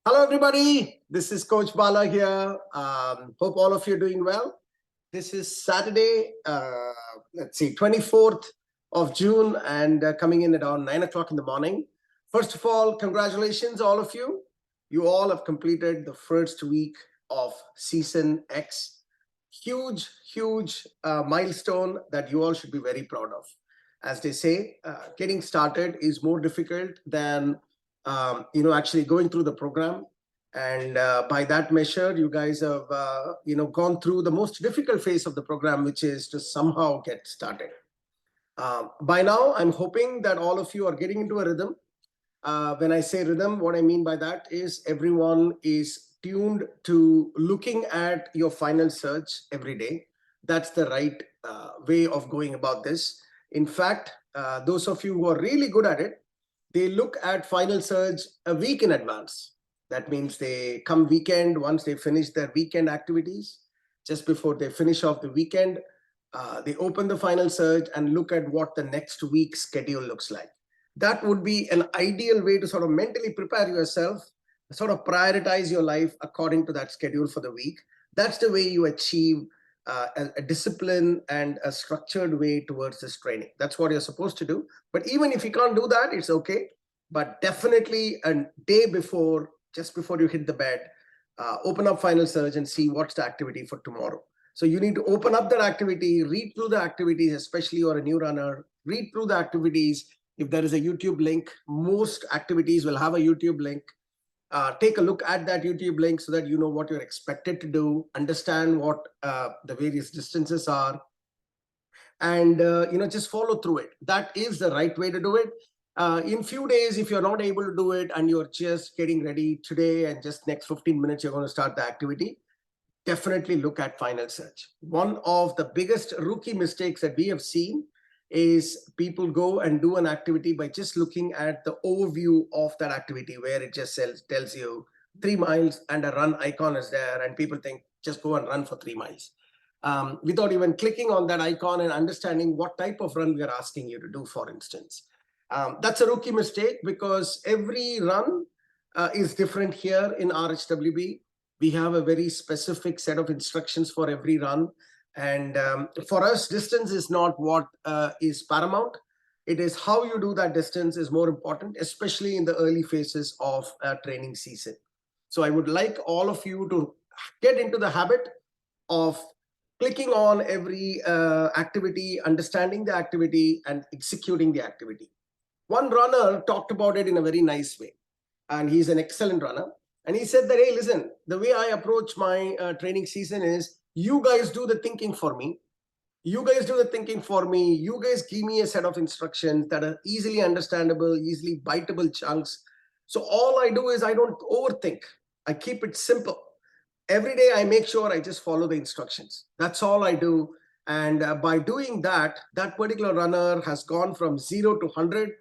Hello, everybody. This is Coach Bala here. Hope all of you are doing well. This is Saturday, 24th of June, and coming in at around 9 o'clock in the morning. First of all, congratulations, all of you. You all have completed the first week of Season X. Huge milestone that you all should be very proud of. As they say, getting started is more difficult than actually going through the program. And by that measure, you guys have gone through the most difficult phase of the program, which is to somehow get started. By now, I'm hoping that all of you are getting into a rhythm. When I say rhythm, what I mean by that is everyone is tuned to looking at your final search every day. That's the right way of going about this. In fact, those of you who are really good at it, they look at final search a week in advance. That means they come weekend, once they finish their weekend activities, just before they finish off the weekend, they open the final search and look at what the next week's schedule looks like. That would be an ideal way to sort of mentally prepare yourself, sort of prioritize your life according to that schedule for the week. That's the way you achieve a discipline and a structured way towards this training. That's what you're supposed to do. But even if you can't do that, it's okay. But definitely a day before, just before you hit the bed, open up final search and see what's the activity for tomorrow. So you need to open up that activity, read through the activities, especially you're a new runner, read through the activities. If there is a YouTube link, most activities will have a YouTube link. Take a look at that YouTube link so that you know what you're expected to do, understand what the various distances are, and just follow through it. That is the right way to do it. In few days, if you're not able to do it and you're just getting ready today and just next 15 minutes, you're going to start the activity, definitely look at final search. One of the biggest rookie mistakes that we have seen is people go and do an activity by just looking at the overview of that activity, where it just tells you 3 miles and a run icon is there, and people think just go and run for 3 miles. Without even clicking on that icon and understanding what type of run we are asking you to do, for instance. That's a rookie mistake, because every run is different here in RHWB. We have a very specific set of instructions for every run. And for us, distance is not what is paramount. It is how you do that distance is more important, especially in the early phases of training season. So I would like all of you to get into the habit of clicking on every activity, understanding the activity, and executing the activity. One runner talked about it in a very nice way, and he's an excellent runner. And he said that, hey, listen, the way I approach my training season is, you guys do the thinking for me. You guys do the thinking for me. You guys give me a set of instructions that are easily understandable, easily biteable chunks. So all I do is I don't overthink. I keep it simple. Every day I make sure I just follow the instructions. That's all I do. And by doing that, that particular runner has gone from 0 to 100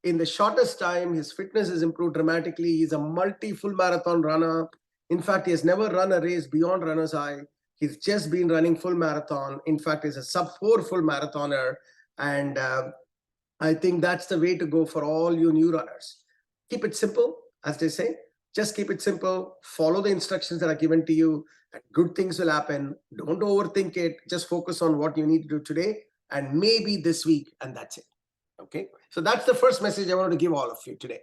in the shortest time. His fitness has improved dramatically. He's a multi-full marathon runner. In fact, he has never run a race beyond runner's high. He's just been running full marathon. In fact, he's a sub-4 full marathoner. And I think that's the way to go for all you new runners. Keep it simple, as they say. Just keep it simple. Follow the instructions that are given to you, and good things will happen. Don't overthink it. Just focus on what you need to do today and maybe this week, and that's it. Okay, so that's the first message I wanted to give all of you today.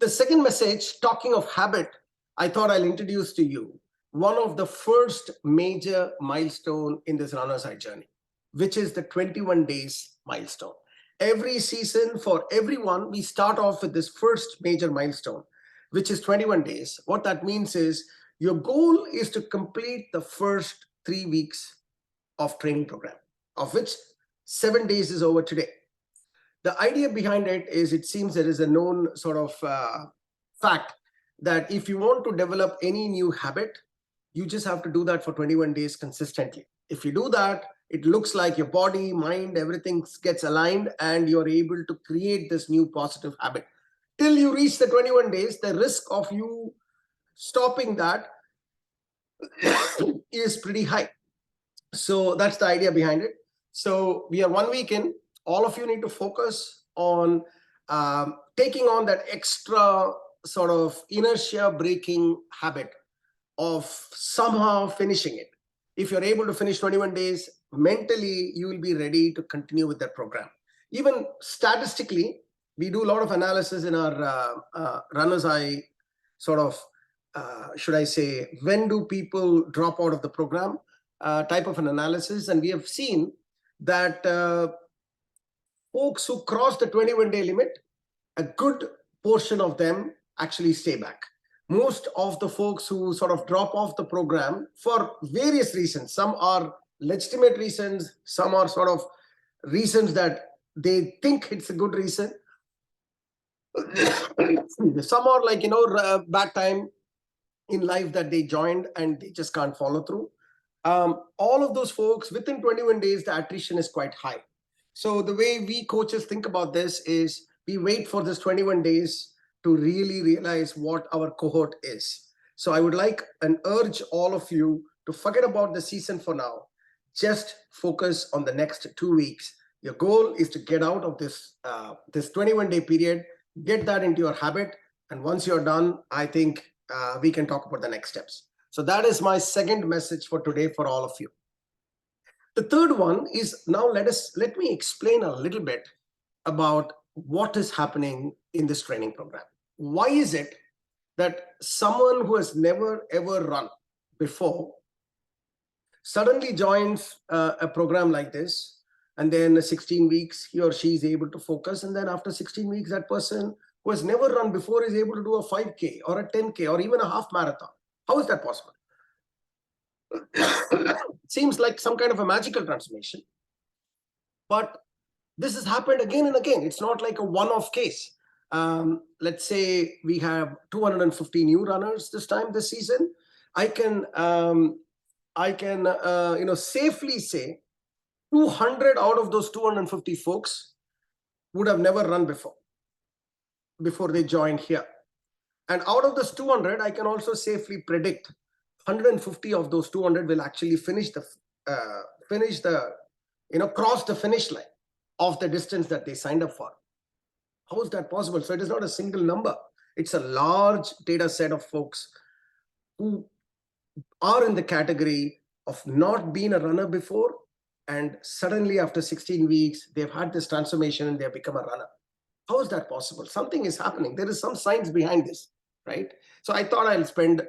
The second message, talking of habit, I thought I'll introduce to you one of the first major milestone in this runner's high journey, which is the 21 days milestone. Every season, for everyone, we start off with this first major milestone, which is 21 days. What that means is your goal is to complete the first 3 weeks of training program, of which 7 days is over today. The idea behind it is, it seems there is a known sort of fact that if you want to develop any new habit, you just have to do that for 21 days consistently. If you do that, it looks like your body, mind, everything gets aligned, and you're able to create this new positive habit. Till you reach the 21 days, the risk of you stopping that is pretty high. So that's the idea behind it. So we are 1 week in. All of you need to focus on taking on that extra sort of inertia breaking habit of somehow finishing it. If you're able to finish 21 days, mentally, you will be ready to continue with that program. Even statistically, we do a lot of analysis in our runners eye sort of, should I say, when do people drop out of the program type of an analysis. And we have seen that folks who cross the 21-day limit, a good portion of them actually stay back. Most of the folks who sort of drop off the program for various reasons, some are legitimate reasons, some are sort of reasons that they think it's a good reason. Some are like, bad time in life that they joined and they just can't follow through. All of those folks, within 21 days, the attrition is quite high. So the way we coaches think about this is we wait for this 21 days to really realize what our cohort is. So I would like and urge all of you to forget about the season for now. Just focus on the next 2 weeks. Your goal is to get out of this 21-day period, get that into your habit. And once you're done, I think we can talk about the next steps. So that is my second message for today for all of you. The third one is now let me explain a little bit about what is happening in this training program. Why is it that someone who has never ever run before suddenly joins a program like this, and then 16 weeks he or she is able to focus, and then after 16 weeks that person who has never run before is able to do a 5K or a 10K or even a half marathon? How is that possible? Seems like some kind of a magical transformation, but this has happened again and again. It's not like a one-off case. Let's say we have 250 new runners this season. I can safely say 200 out of those 250 folks would have never run before they joined here. And out of this 200, I can also safely predict 150 of those 200 will actually cross the finish line of the distance that they signed up for. How is that possible? So it is not a single number. It's a large data set of folks who are in the category of not being a runner before, and suddenly after 16 weeks, they've had this transformation and they've become a runner. How is that possible? Something is happening. There is some science behind this, right? So I thought I'll spend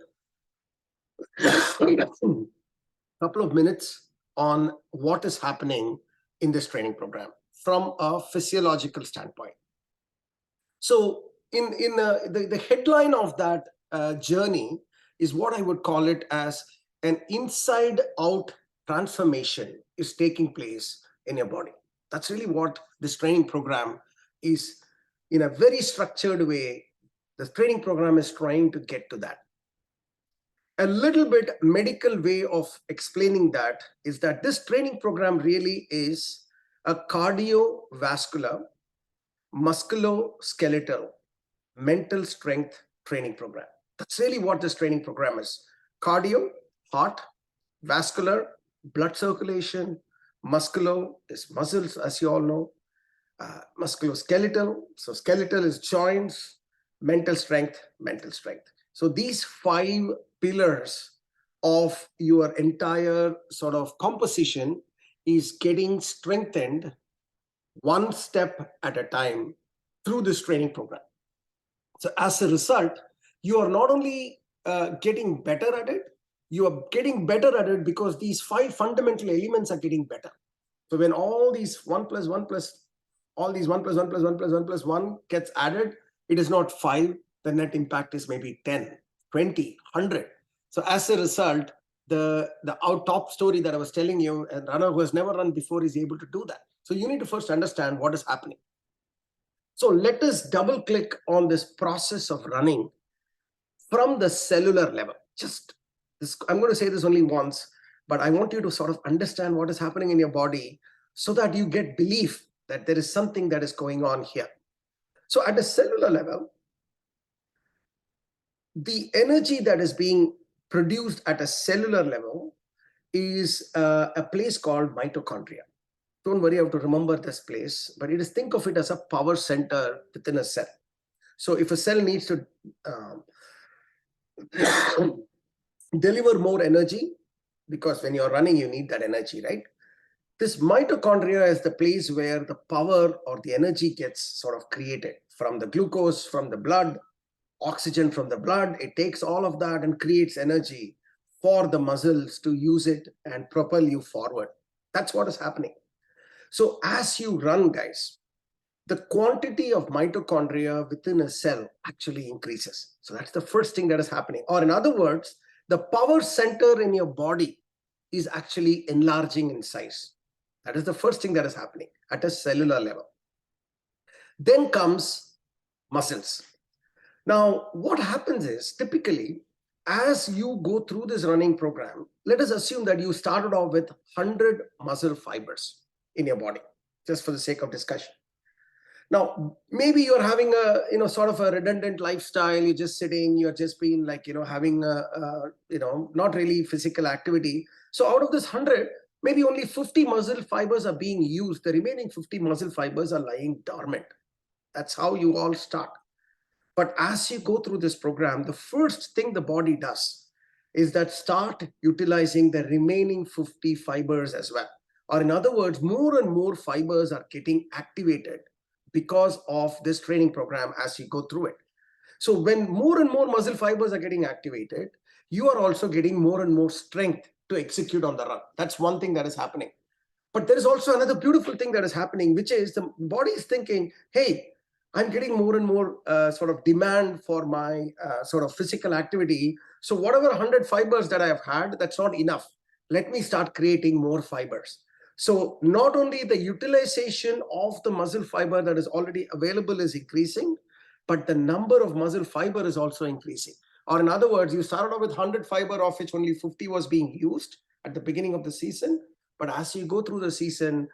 a couple of minutes on what is happening in this training program from a physiological standpoint. So the headline of that journey is what I would call it as an inside out transformation is taking place in your body. That's really what this training program is. In a very structured way, the training program is trying to get to that. A little bit medical way of explaining that is that this training program really is a cardiovascular, musculo-skeletal, mental strength training program. That's really what this training program is. Cardio, heart; vascular, blood circulation; musculo is muscles, as you all know; musculo-skeletal, so skeletal is joints; mental strength, mental strength. So these 5 pillars of your entire sort of composition is getting strengthened one step at a time through this training program. So as a result, you are not only getting better at it, you are getting better at it because these 5 fundamental elements are getting better. So when all these 1 plus 1 plus, all these 1 plus 1 plus 1 plus 1 plus 1 gets added, it is not 5. The net impact is maybe 10, 20, 100. So as a result, the top story that I was telling you, a runner who has never run before is able to do that. So you need to first understand what is happening. So let us double click on this process of running from the cellular level. Just this, I'm going to say this only once, but I want you to sort of understand what is happening in your body so that you get belief that there is something that is going on here. So at a cellular level, the energy that is being produced at a cellular level is a place called mitochondria. Don't worry, I have to remember this place, but think of it as a power center within a cell. So if a cell needs to deliver more energy, because when you're running, you need that energy, right? This mitochondria is the place where the power or the energy gets sort of created from the glucose, from the blood, oxygen from the blood. It takes all of that and creates energy for the muscles to use it and propel you forward. That's what is happening. So as you run, guys, the quantity of mitochondria within a cell actually increases. So that's the first thing that is happening. Or in other words, the power center in your body is actually enlarging in size. That is the first thing that is happening at a cellular level. Then comes muscles. Now, what happens is typically as you go through this running program, let us assume that you started off with 100 muscle fibers in your body, just for the sake of discussion. Now, maybe you're having a, sort of a redundant lifestyle. You're just sitting, you're just being like, having not really physical activity. So out of this 100, maybe only 50 muscle fibers are being used. The remaining 50 muscle fibers are lying dormant. That's how you all start. But as you go through this program, the first thing the body does is that start utilizing the remaining 50 fibers as well. Or in other words, more and more fibers are getting activated because of this training program as you go through it. So when more and more muscle fibers are getting activated, you are also getting more and more strength to execute on the run. That's one thing that is happening. But there is also another beautiful thing that is happening, which is the body is thinking, hey, I'm getting more and more sort of demand for my sort of physical activity. So whatever 100 fibers that I have had, that's not enough. Let me start creating more fibers. So not only the utilization of the muscle fiber that is already available is increasing, but the number of muscle fiber is also increasing. Or in other words, you started off with 100 fiber, of which only 50 was being used at the beginning of the season. But as you go through the season,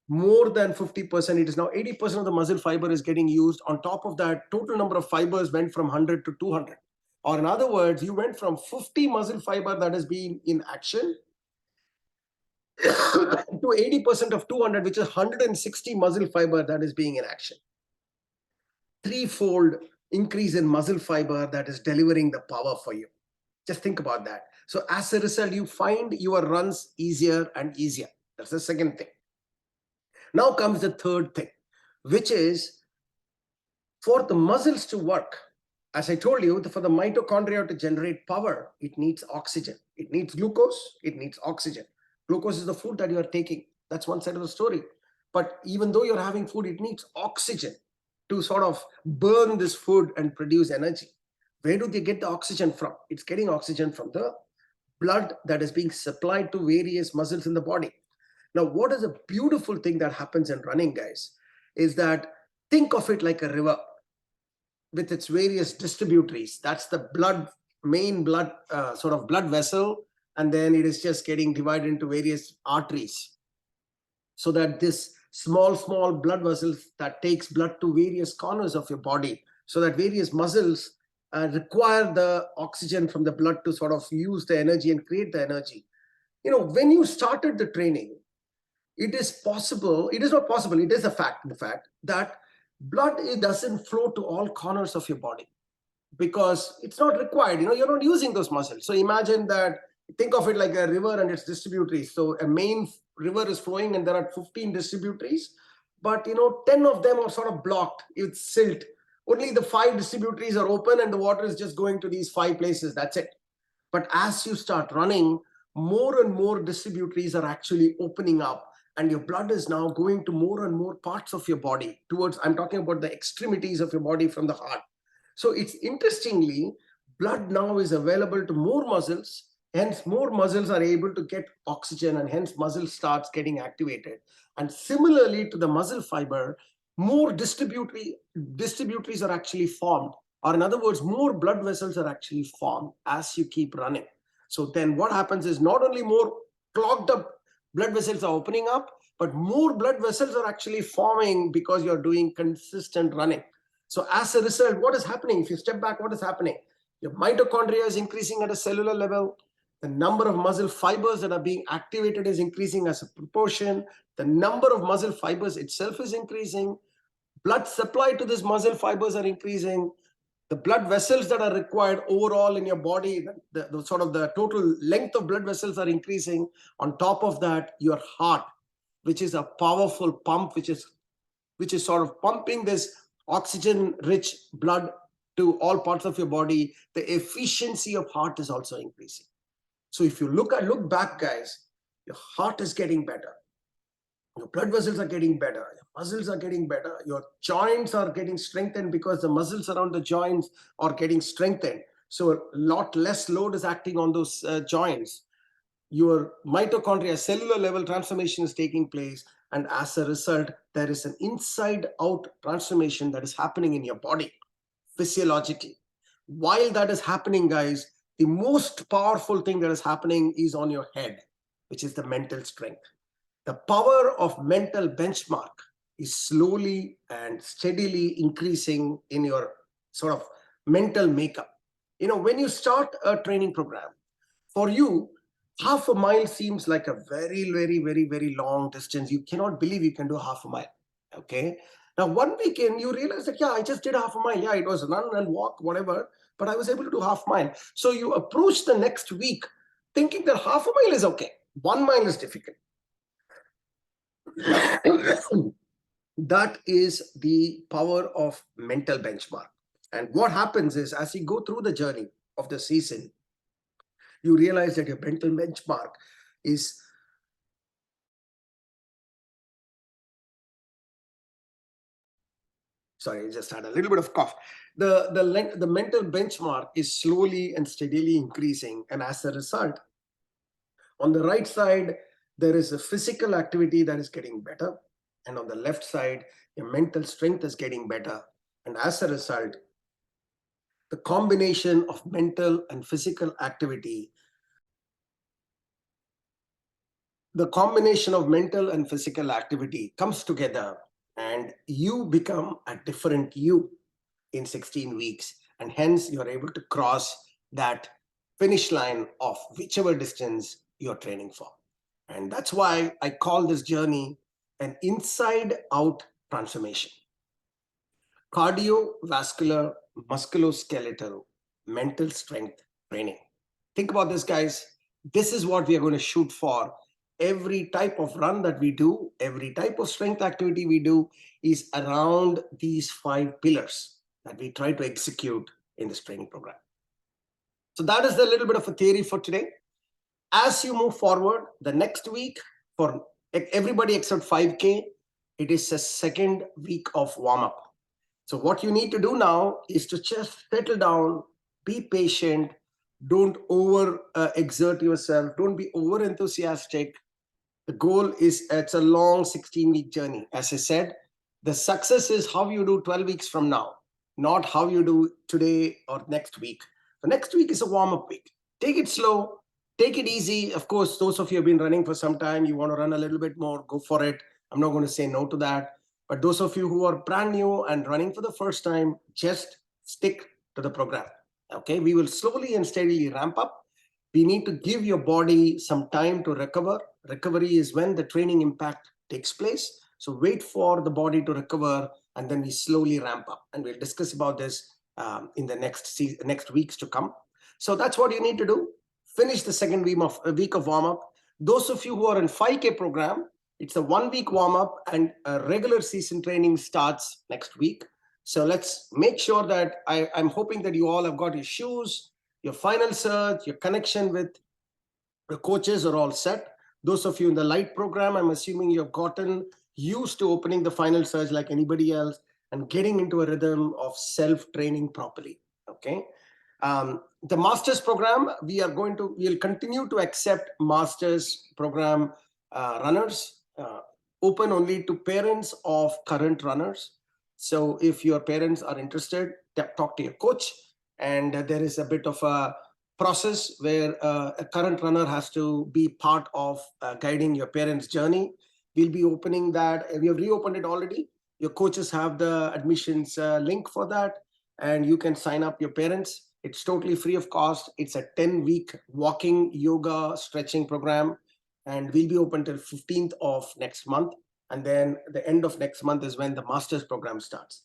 more than 50%, it is now 80% of the muscle fiber is getting used. On top of that, total number of fibers went from 100 to 200. Or in other words, you went from 50 muscle fiber that is being in action to 80% of 200, which is 160 muscle fiber that is being in action. Threefold increase in muscle fiber that is delivering the power for you. Just think about that. So as a result, you find your runs easier and easier. That's the second thing. Now comes the third thing, which is for the muscles to work. As I told you, for the mitochondria to generate power, it needs oxygen. It needs glucose. It needs oxygen. Glucose is the food that you are taking. That's one side of the story. But even though you're having food, it needs oxygen to sort of burn this food and produce energy. Where do they get the oxygen from? It's getting oxygen from the blood that is being supplied to various muscles in the body. Now, what is a beautiful thing that happens in running, guys, is that think of it like a river with its various distributaries. That's the main blood, sort of blood vessel, and then it is just getting divided into various arteries. So that this small blood vessels that takes blood to various corners of your body, so that various muscles require the oxygen from the blood to sort of use the energy and create the energy. When you started the training, it is possible, it is not possible, it is a fact, in fact, that blood, it doesn't flow to all corners of your body because it's not required. You're not using those muscles. So imagine that, think of it like a river and its distributaries. So a main river is flowing and there are 15 distributaries, but 10 of them are sort of blocked with silt. Only the 5 distributaries are open and the water is just going to these 5 places. That's it. But as you start running, more and more distributaries are actually opening up, and your blood is now going to more and more parts of your body towards, I'm talking about the extremities of your body from the heart. So it's interestingly, blood now is available to more muscles, hence more muscles are able to get oxygen, and hence muscle starts getting activated. And similarly to the muscle fiber, more distributaries are actually formed. Or in other words, more blood vessels are actually formed as you keep running. So then what happens is not only more clogged up blood vessels are opening up, but more blood vessels are actually forming because you're doing consistent running. So as a result, what is happening? If you step back, what is happening? Your mitochondria is increasing at a cellular level. The number of muscle fibers that are being activated is increasing as a proportion. The number of muscle fibers itself is increasing. Blood supply to this muscle fibers are increasing. The blood vessels that are required overall in your body, the sort of the total length of blood vessels are increasing. On top of that, your heart, which is a powerful pump, which is sort of pumping this oxygen rich blood to all parts of your body, the efficiency of heart is also increasing. So if you look back, guys, your heart is getting better, your blood vessels are getting better, your muscles are getting better, your joints are getting strengthened because the muscles around the joints are getting strengthened. So a lot less load is acting on those joints. Your mitochondria, cellular level transformation is taking place, and as a result, there is an inside out transformation that is happening in your body physiologically. While that is happening, guys, the most powerful thing that is happening is on your head, which is the mental strength. The power of mental benchmark is slowly and steadily increasing in your sort of mental makeup. When you start a training program, for you, half a mile seems like a very, very, very, very long distance. You cannot believe you can do half a mile. Okay. Now, one weekend, you realize that, yeah, I just did half a mile. Yeah, it was run and walk, whatever, but I was able to do half mile. So you approach the next week thinking that half a mile is okay. 1 mile is difficult. That is the power of mental benchmark. And what happens is, as you go through the journey of the season, you realize that your mental benchmark is sorry, I just had a little bit of cough. The mental benchmark is slowly and steadily increasing, and as a result, on the right side there is a physical activity that is getting better, and on the left side your mental strength is getting better, and as a result, the combination of mental and physical activity comes together, and you become a different you in 16 weeks, and hence you're able to cross that finish line of whichever distance you're training for. And that's why I call this journey an inside out transformation. Cardiovascular, musculoskeletal, mental strength training. Think about this, guys. This is what we are going to shoot for. Every type of run that we do, every type of strength activity we do is around these 5 pillars that we try to execute in this training program. So that is the little bit of a theory for today. As you move forward, the next week, for everybody except 5K, it is a second week of warm-up. So what you need to do now is to just settle down, be patient, don't over exert yourself, don't be over enthusiastic. The goal is, it's a long 16-week journey. As I said, the success is how you do 12 weeks from now, not how you do today or next week. The next week is a warm-up week. Take it slow, take it easy. Of course, those of you who have been running for some time, you want to run a little bit more, go for it. I'm not going to say no to that. But those of you who are brand new and running for the first time, just stick to the program. Okay, we will slowly and steadily ramp up. We need to give your body some time to recover. Recovery is when the training impact takes place. So wait for the body to recover, and then we slowly ramp up. And we'll discuss about this in the next weeks to come. So that's what you need to do. Finish the second week of warm-up. Those of you who are in 5K program, it's a 1-week warm-up, and a regular season training starts next week. So let's make sure that I'm hoping that you all have got your shoes, your final search, your connection with the coaches are all set. Those of you in the light program, I'm assuming you've gotten used to opening the final search like anybody else and getting into a rhythm of self-training properly. Okay. The master's program, we'll continue to accept master's program runners, open only to parents of current runners. So if your parents are interested, talk to your coach. And there is a bit of a process where a current runner has to be part of guiding your parents' journey. We'll be opening that. We have reopened it already. Your coaches have the admissions link for that, and you can sign up your parents. It's totally free of cost. It's a 10-week walking, yoga, stretching program, and we'll be open till 15th of next month. And then the end of next month is when the master's program starts.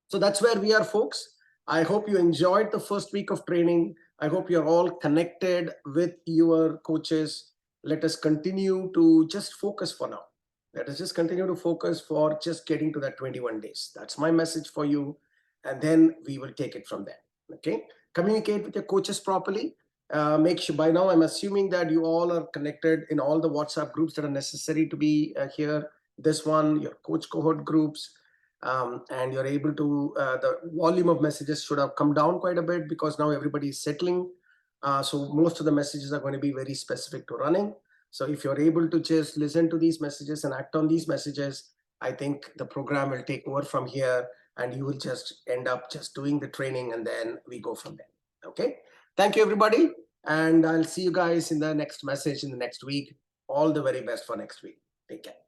So that's where we are, folks. I hope you enjoyed the first week of training. I hope you're all connected with your coaches. Let us continue to just focus for now. Let us just continue to focus for just getting to that 21 days. That's my message for you. And then we will take it from there. Okay. Communicate with your coaches properly. Make sure, by now I'm assuming that you all are connected in all the WhatsApp groups that are necessary to be here. This one, your coach cohort groups. And you're able to, the volume of messages should have come down quite a bit because now everybody is settling. So most of the messages are going to be very specific to running. So if you're able to just listen to these messages and act on these messages, I think the program will take over from here and you will just end up just doing the training and then we go from there. Okay. Thank you, everybody. And I'll see you guys in the next message in the next week. All the very best for next week. Take care.